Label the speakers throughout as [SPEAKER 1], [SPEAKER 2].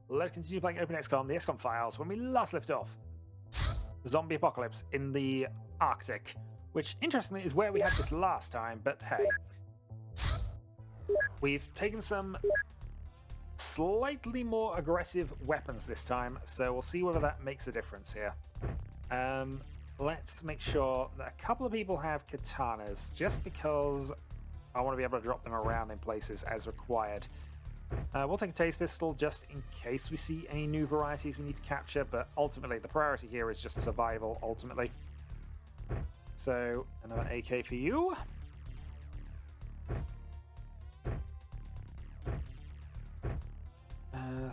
[SPEAKER 1] Let's continue playing Open Xcom, the Xcom files, when we last left off. Zombie apocalypse in the Arctic, which interestingly is where we had this last time, but hey. We've taken some slightly more aggressive weapons this time, so we'll see whether that makes a difference here. Let's make sure that a couple of people have katanas, just because I want to be able to drop them around in places as required. We'll take a taste pistol just in case we see any new varieties we need to capture, but ultimately the priority here is just survival, ultimately. So, another AK for you.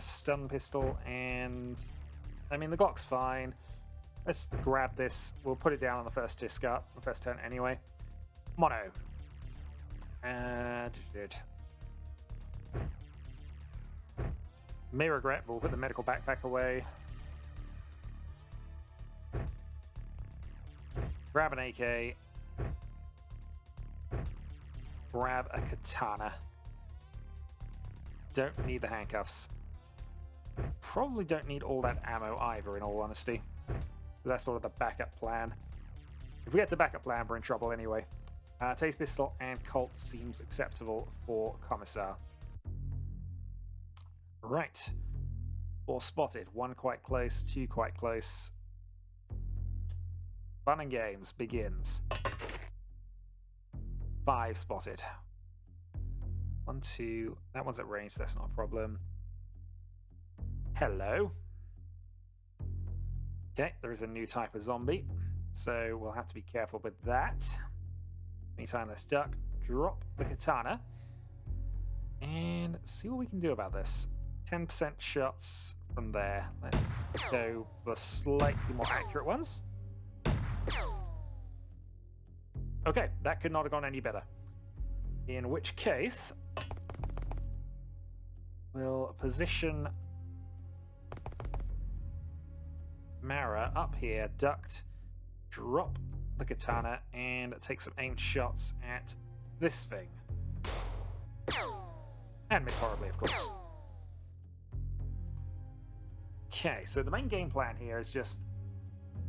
[SPEAKER 1] Stun pistol, and I mean the Glock's fine. Let's grab this. We'll put it down on the first turn anyway. Mono. May regret, but we'll put the medical backpack away. Grab an AK. Grab a katana. Don't need the handcuffs. Probably don't need all that ammo either, in all honesty. That's sort of the backup plan. If we get to backup plan, we're in trouble anyway. Taste pistol and Colt seems acceptable for Commissar. Right. 4 spotted. 1 quite close, 2 quite close. Fun and games begins. 5 spotted. 1, 2. That one's at range, that's not a problem. Hello. Okay, there is a new type of zombie, so we'll have to be careful with that. Meantime, let's duck, drop the katana, and see what we can do about this. 10% shots from there. Let's go for slightly more accurate ones. Okay, that could not have gone any better. In which case, we'll position Mara up here, ducked, drop the katana, and take some aimed shots at this thing. And miss horribly, of course. Okay, so the main game plan here is just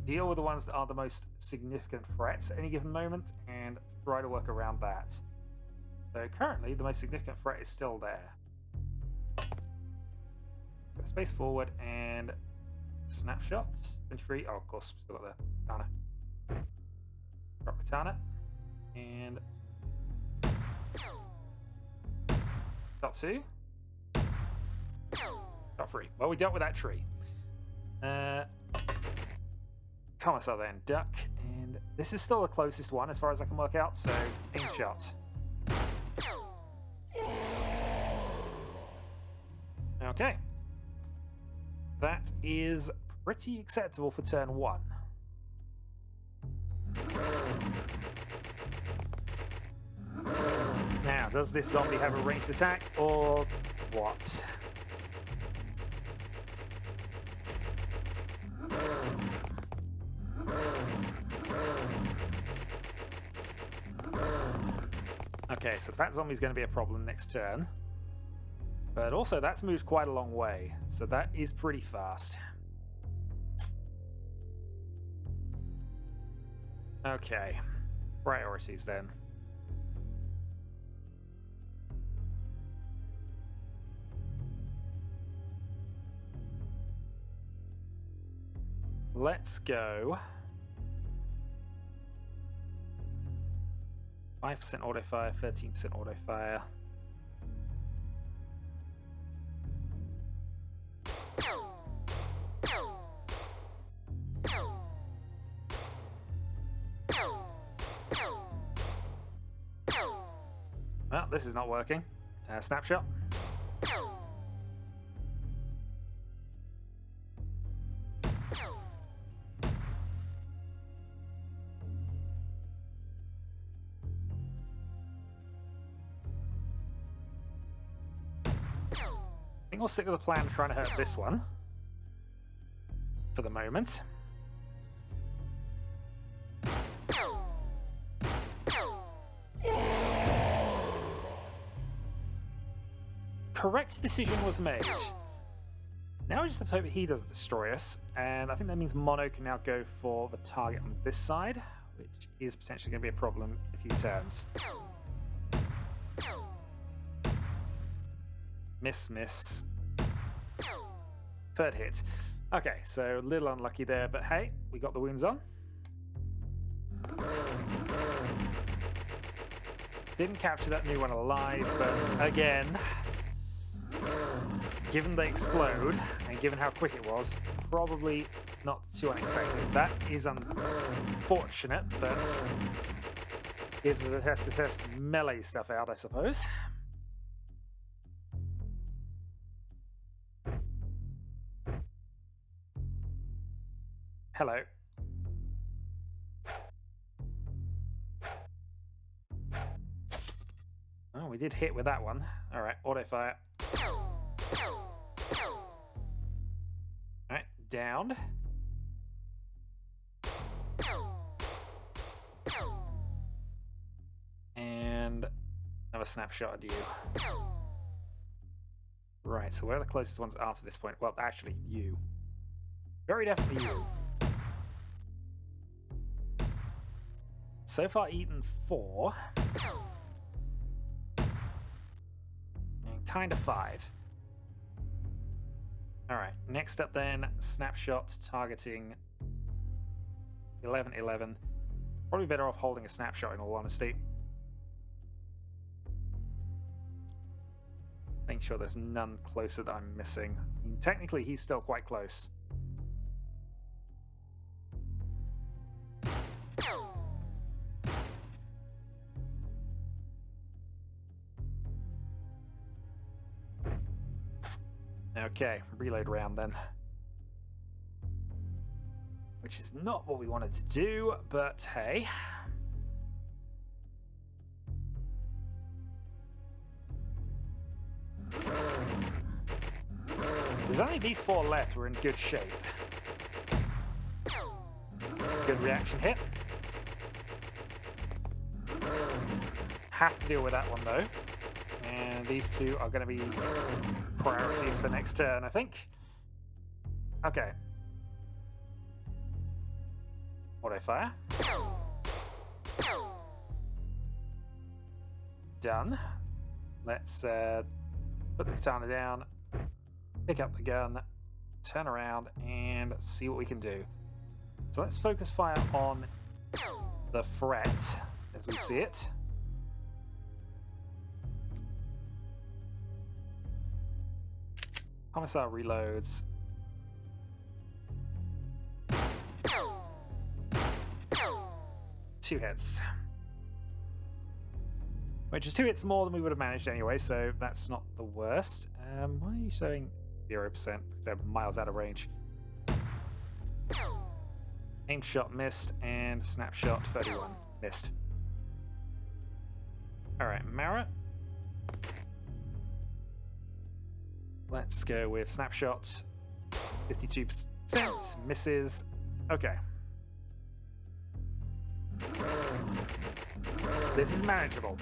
[SPEAKER 1] deal with the ones that are the most significant threats at any given moment and try to work around that. So currently, the most significant threat is still there. Go space forward and snapshot. Infantry. Oh, of course, still got the katana. Drop katana. And shot 2. Shot 3. Well, we dealt with that tree. Commissar then, duck, and this is still the closest one as far as I can work out, so aim shot. Okay. That is pretty acceptable for turn 1. Now, does this zombie have a ranged attack, or what? Okay, so that zombie's going to be a problem next turn. But also, that's moved quite a long way, so that is pretty fast. Okay, priorities then. Let's go 5% auto fire, 13% auto fire. Well, this is not working. Snapshot. I think we'll stick with the plan trying to hurt this one for the moment. Correct decision was made. Now we just have to hope that he doesn't destroy us, and I think that means Mono can now go for the target on this side, which is potentially going to be a problem in a few turns. Miss, miss. Third hit. Okay, so a little unlucky there, but hey, we got the wounds on. Didn't capture that new one alive, but again, given they explode, and given how quick it was, probably not too unexpected. That is unfortunate, but gives us a test to test melee stuff out, I suppose. Hello. Oh, we did hit with that one. Alright, auto fire. Alright, down. And another snapshot at you. Right, so where are the closest ones after this point? Well, actually, you. Very definitely you. So far eaten 4. And kind of 5. Alright, next up then, snapshot targeting 11-11. Probably better off holding a snapshot in all honesty. Making sure there's none closer that I'm missing. I mean, technically, he's still quite close. Okay, reload round then. Which is not what we wanted to do, but hey. There's only these 4 left. We're in good shape. Good reaction hit. Have to deal with that one though. And these 2 are going to be priorities for next turn, I think. Okay. Auto fire. Done. Let's put the katana down, pick up the gun, turn around, and see what we can do. So let's focus fire on the threat as we see it. Homicide reloads. Two hits. Which is 2 hits more than we would have managed anyway, so that's not the worst. Why are you showing 0%? Because they're miles out of range. Aim shot missed, and snapshot 31 missed. Alright, Mara. Let's go with snapshot. 52% misses. Okay. This is manageable.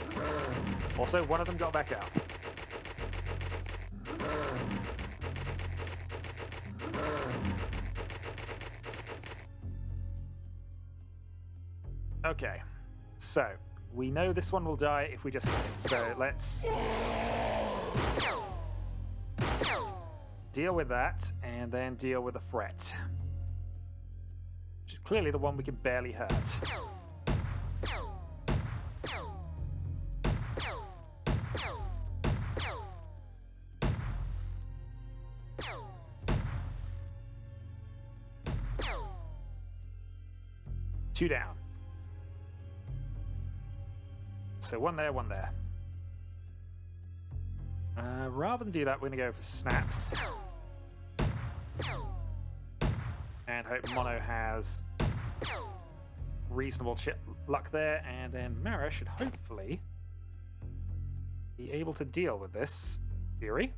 [SPEAKER 1] Also, one of them got back out. Okay. So, we know this one will die if we just hit it. So, let's deal with that, and then deal with the threat. Which is clearly the one we can barely hurt. Two down. So one there, one there. Rather than do that, we're going to go for snaps. And hope Mono has reasonable luck there, and then Mara should hopefully be able to deal with this Fury.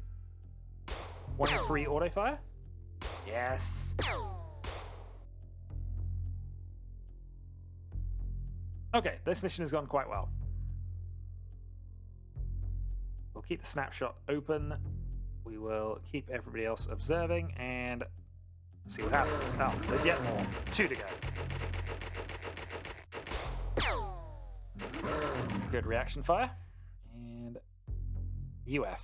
[SPEAKER 1] 1 in 3 auto fire. Yes. Okay, this mission has gone quite well. We'll keep the snapshot open. we will keep everybody else observing and see what happens. Oh, there's yet more. 2 to go. Good reaction fire. And UF.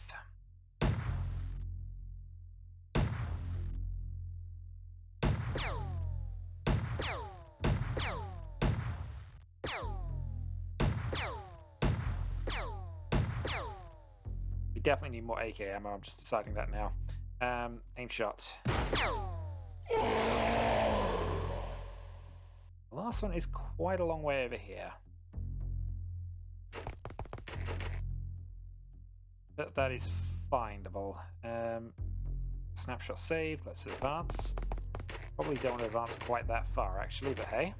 [SPEAKER 1] We definitely need more AK ammo. I'm just deciding that now. Aim shot. The last one is quite a long way over here. But that is findable. Snapshot saved. Let's advance. Probably don't want to advance quite that far, actually, but hey.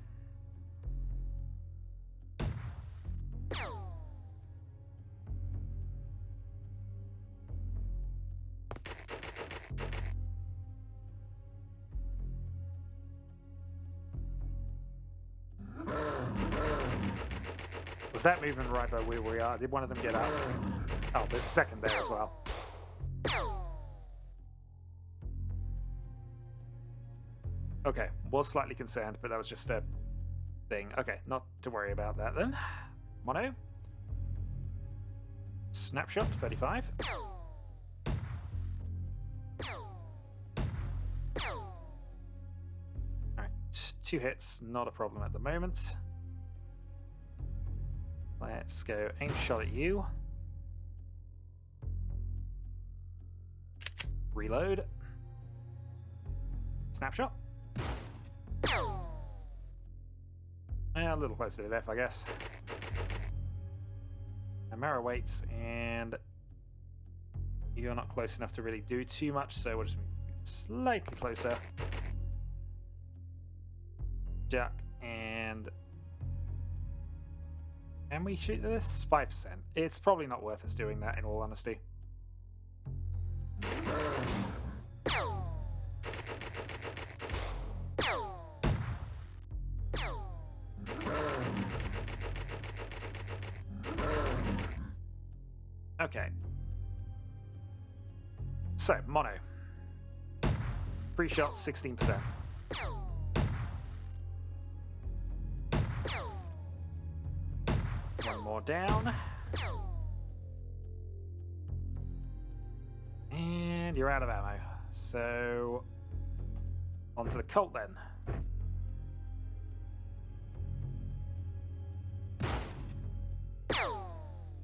[SPEAKER 1] Was that movement right by where we are? Did one of them get up? Oh, there's a second there as well. Okay, was slightly concerned, but that was just a thing. Okay, not to worry about that then. Mono. Snapshot, 35. Alright, 2 hits, not a problem at the moment. Let's go aim shot at you. Reload. Snapshot. A little closer to the left, I guess. Amara waits, and you're not close enough to really do too much, so we'll just move slightly closer. Duck, and can we shoot this? 5%. It's probably not worth us doing that, in all honesty. Okay. So, mono. Free shot, 16%. One more down. And you're out of ammo. So, onto the Colt then.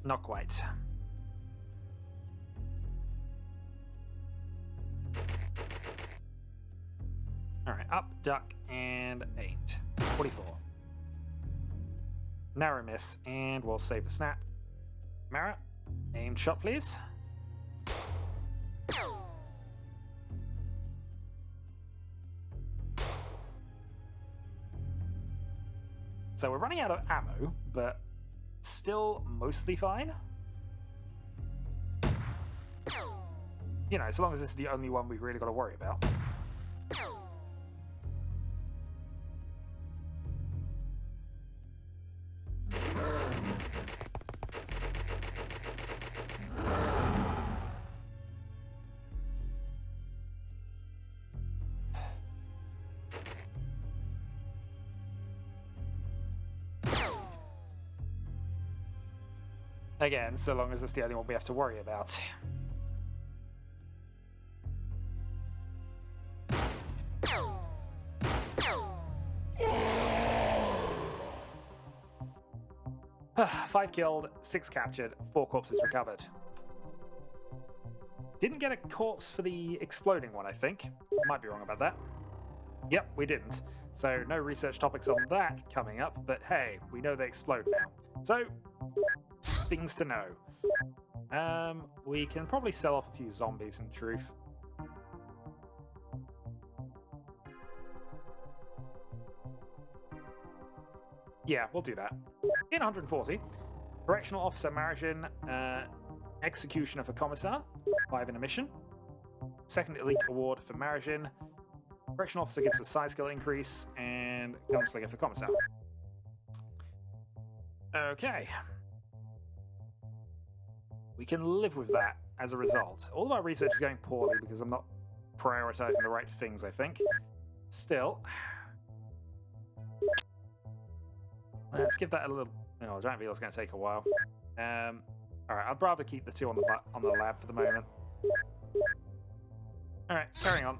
[SPEAKER 1] Not quite. Alright, up, duck, and aimed. 44. Narrow miss, and we'll save the snap. Mara, aimed shot, please. So we're running out of ammo, but still mostly fine. You know, as long as this is the only one we've really got to worry about. Again, so long as it's the only one we have to worry about. Five killed, 6 captured, 4 corpses recovered. Didn't get a corpse for the exploding one, I think. Might be wrong about that. Yep, we didn't. So no research topics on that coming up, but hey, we know they explode now. So, things to know. We can probably sell off a few zombies in truth. Yeah, we'll do that. In 140, Correctional Officer Margin, Executioner for Commissar, 5 in a mission. Second Elite Award for Margin. Correctional Officer gets a size skill increase, and Gunslinger for Commissar. Okay. We can live with that. as a result. All of our research is going poorly because I'm not prioritizing the right things, I think. Still, let's give that a little... Oh, giant beetle's going to take a while. Alright, I'd rather keep the two on the lab for the moment. Alright, carrying on.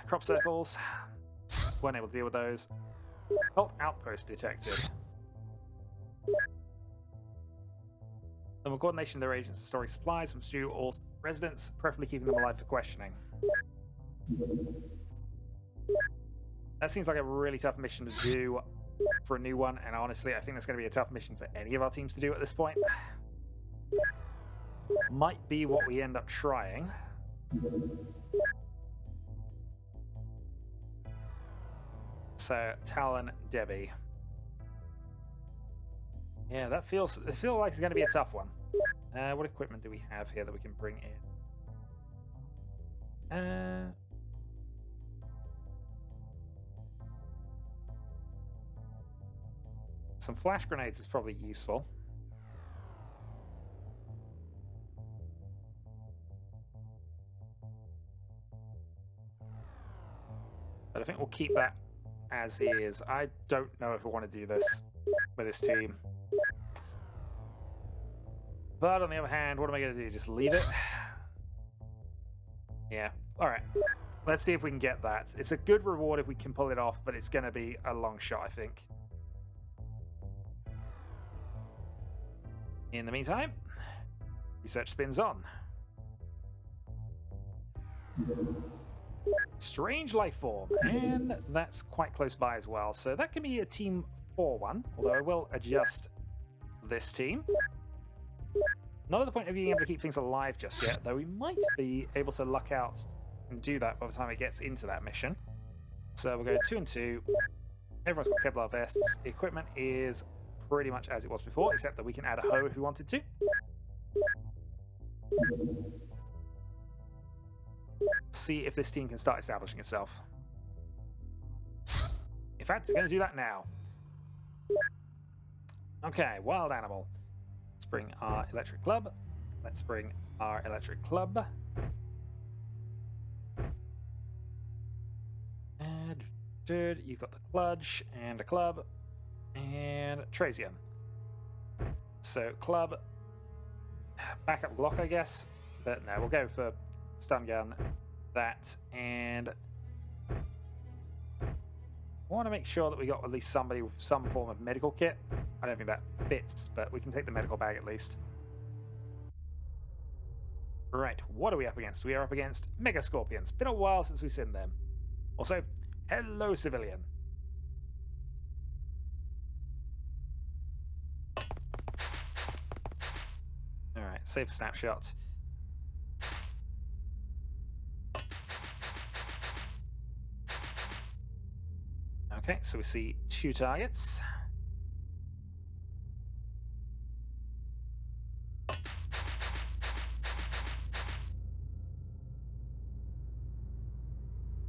[SPEAKER 1] Crop circles. Weren't able to deal with those. Cult outpost detected. Thermal coordination of their agents and storing supplies from Stew all residents, preferably keeping them alive for questioning. That seems like a really tough mission to do for a new one, and honestly, I think that's going to be a tough mission for any of our teams to do at this point. Might be what we end up trying. So, Talon, Debbie. Yeah, it feels like it's going to be a tough one. What equipment do we have here that we can bring in? Some flash grenades is probably useful. But I think we'll keep that as is. I don't know if I want to do this with this team. But on the other hand, what am I going to do? Just leave it? Yeah. Alright. Let's see if we can get that. It's a good reward if we can pull it off, but it's going to be a long shot, I think. In the meantime, research spins on. Strange life form, and that's quite close by as well. So that can be a team 4-1, although I will adjust this team. Not at the point of being able to keep things alive just yet, though we might be able to luck out and do that by the time it gets into that mission. So we'll go 2 and 2. Everyone's got Kevlar vests. The equipment is pretty much as it was before, except that we can add a hoe if we wanted to. See if this team can start establishing itself. In fact, it's going to do that now. Okay, wild animal. Let's bring our electric club. Let's bring our electric club. And you've got the Kludge and a club and Trazian. So club, backup Glock, I guess, but no, we'll go for stun gun, that, and I want to make sure that we got at least somebody with some form of medical kit. I don't think that fits, but we can take the medical bag at least. Right, what are we up against? We are up against Mega Scorpions. Been a while since we've seen them. Also, hello, civilian. Alright, save snapshot. Okay, so we see 2 targets.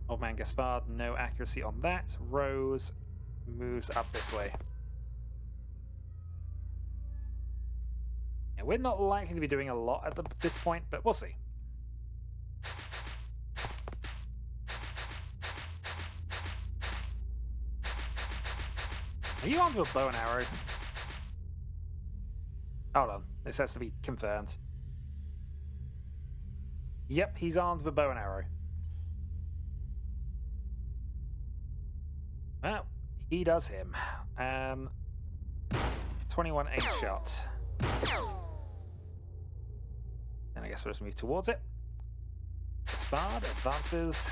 [SPEAKER 1] Old Man Gaspard, no accuracy on that. Rose moves up this way. Yeah, we're not likely to be doing a lot at this point, but we'll see. Are you armed with a bow and arrow? Hold on, this has to be confirmed. Yep, he's armed with a bow and arrow. Well, he does him. 21 aim shot. And I guess we'll just move towards it. Spard advances.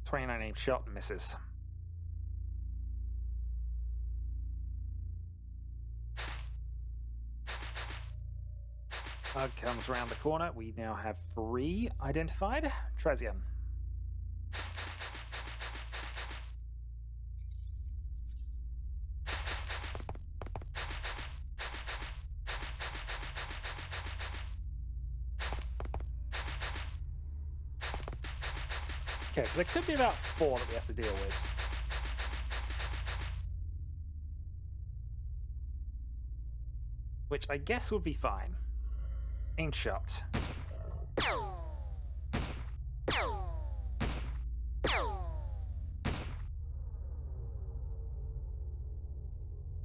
[SPEAKER 1] .29 aim shot misses. Bug comes around the corner. We now have 3 identified. Trazian. Okay, so there could be about 4 that we have to deal with. which I guess would be fine. Aim shot.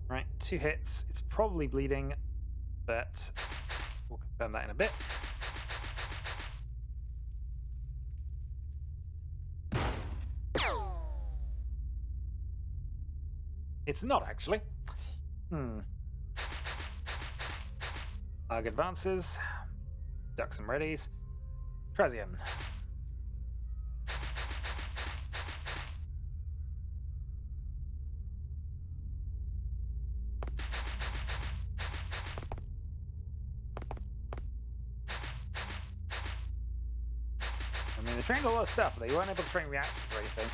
[SPEAKER 1] Right, 2 hits. It's probably bleeding, but we'll confirm that in a bit. It's not, actually. Arg advances. Ducks and readies. Trazian. I mean, they trained a lot of stuff, but they weren't able to train reactions or anything.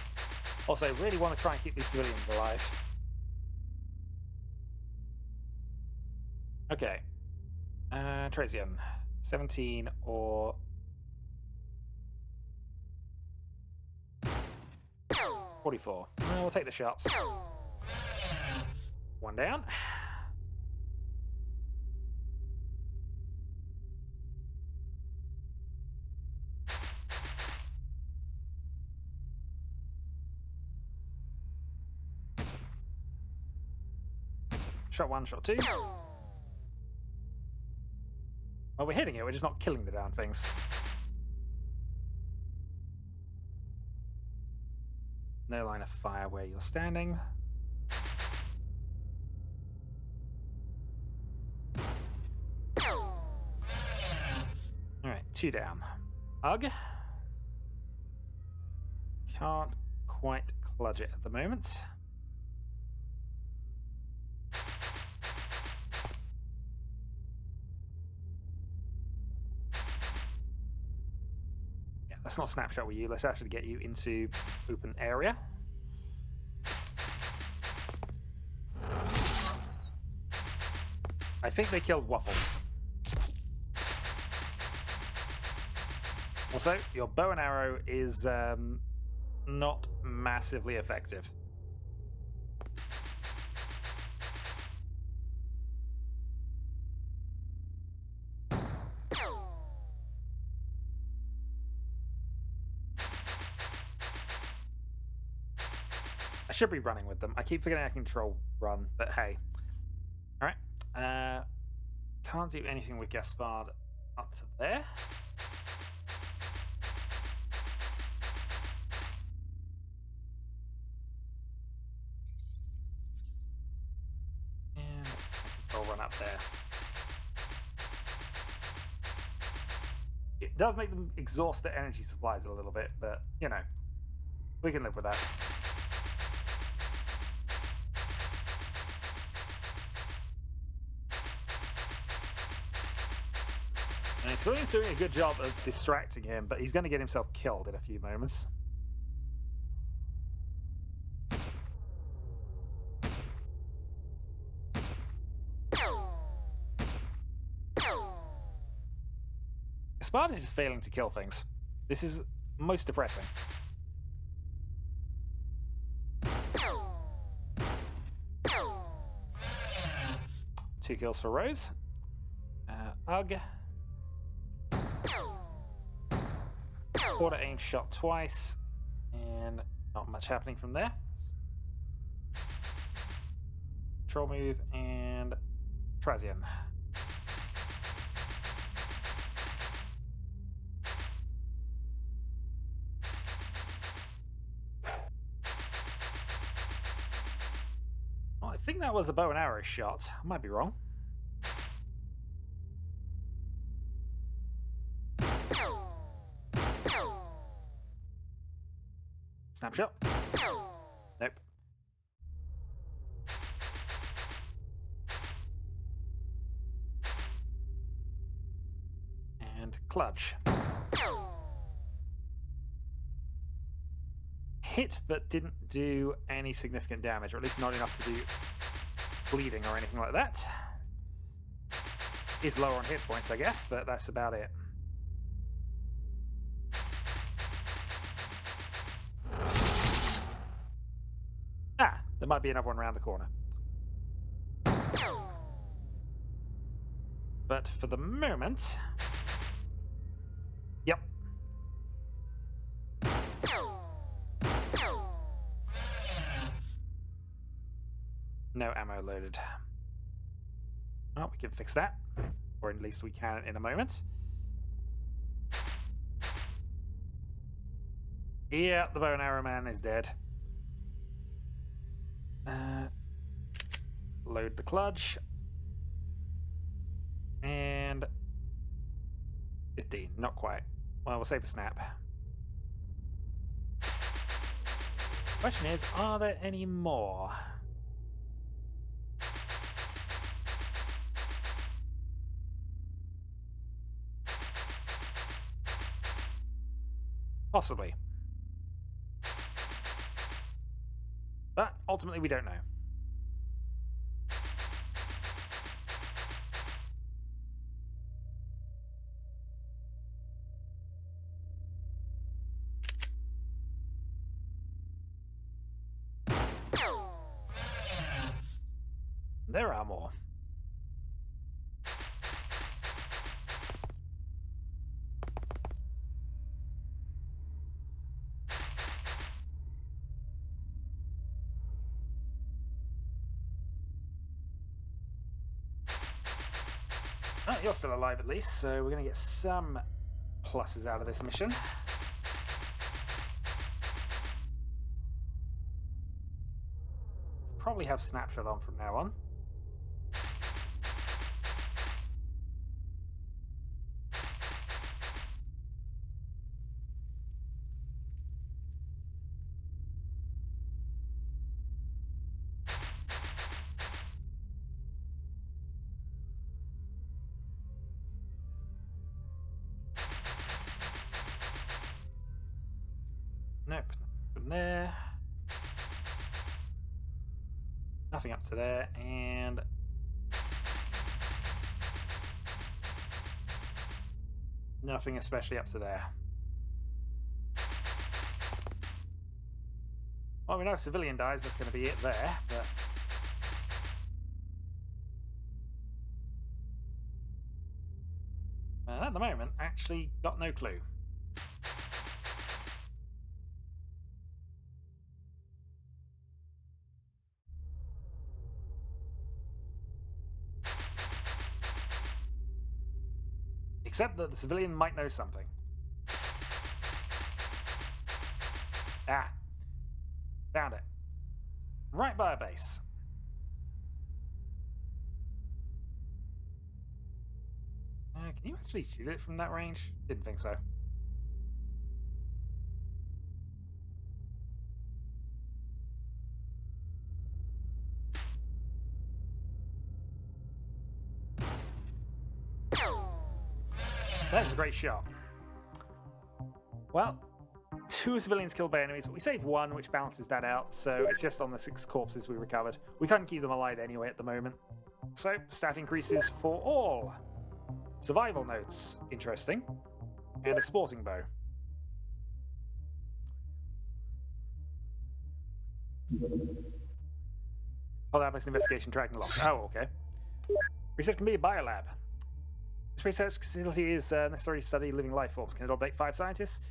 [SPEAKER 1] Also, really want to try and keep these civilians alive. Okay. Trazian. 17 or... 44. We'll take the shots. 1 down. Shot 1, shot 2. Well, we're hitting it, we're just not killing the damn things. No line of fire where you're standing. Alright, 2 down. Ugh. Can't quite cludge it at the moment. Let's not snapshot with you, let's actually get you into open area. I think they killed Waffles. Also, your bow and arrow is not massively effective. I should be running with them. I keep forgetting I can control run, but hey. Alright. Can't do anything with Gaspard up to there. And I'll run up there. It does make them exhaust their energy supplies a little bit, but, you know, we can live with that. And he's doing a good job of distracting him, but he's going to get himself killed in a few moments. Sparta is just failing to kill things. This is most depressing. Two kills for Rose. Ugh. Quarter aim shot twice, and not much happening from there. Control move and Trazian. Well, I think that was a bow and arrow shot. I might be wrong. Snapshot. Nope. And clutch. Hit, but didn't do any significant damage, or at least not enough to do bleeding or anything like that. Is lower on hit points, I guess, but that's about it. There might be another one around the corner. But for the moment... Yep. No ammo loaded. Well, we can fix that. Or at least we can in a moment. Yeah, the bow and arrow man is dead. Load the clutch. And 15, not quite. Well, we'll save a snap. Question is, are there any more? Possibly. But ultimately we don't know. There are more. Oh, you're still alive at least, so we're going to get some pluses out of this mission. Probably have snapshot on from now on. Nope, from there. Nothing up to there, and nothing especially up to there. Well, we know if civilian dies, that's going to be it there, but... at the moment, actually got no clue. Except that the civilian might know something. Ah. Found it. Right by a base. Can you actually shoot it from that range? Didn't think so. That was a great shot. Well, 2 civilians killed by enemies, but we saved 1, which balances that out, so it's just on the 6 corpses we recovered. We couldn't keep them alive anyway at the moment. So, stat increases for all. Survival notes, interesting. And a sporting bow. Oh, that makes investigation tracking loss. Oh, okay. Research can be a biolab. This research facility is necessary to study living life forms. Can accommodate 5 scientists.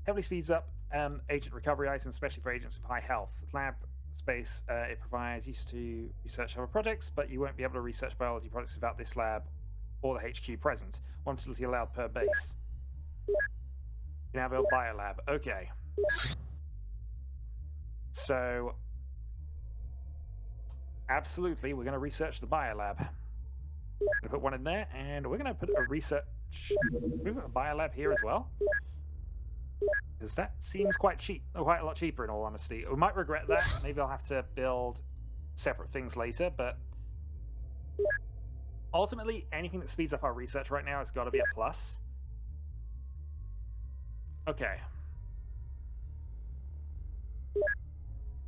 [SPEAKER 1] Heavily speeds up agent recovery items, especially for agents with high health. Lab space it provides used to research other projects, but you won't be able to research biology projects without this lab or the HQ present. 1 facility allowed per base. You can now build biolab. Okay. So, absolutely, we're going to research the biolab. I'm going to put 1 in there, and we're going to put a research... We've got a biolab here as well. Because that seems quite cheap, or quite a lot cheaper in all honesty. We might regret that. Maybe I'll have to build separate things later, but... ultimately, anything that speeds up our research right now has got to be a plus. Okay.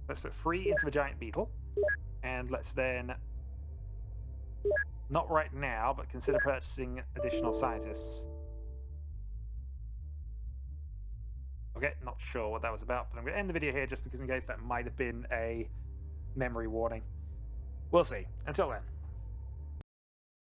[SPEAKER 1] Let's put 3 into the giant beetle. And let's then... not right now, but consider purchasing additional scientists. Okay, not sure what that was about, but I'm going to end the video here just because in case that might have been a memory warning. We'll see. Until then.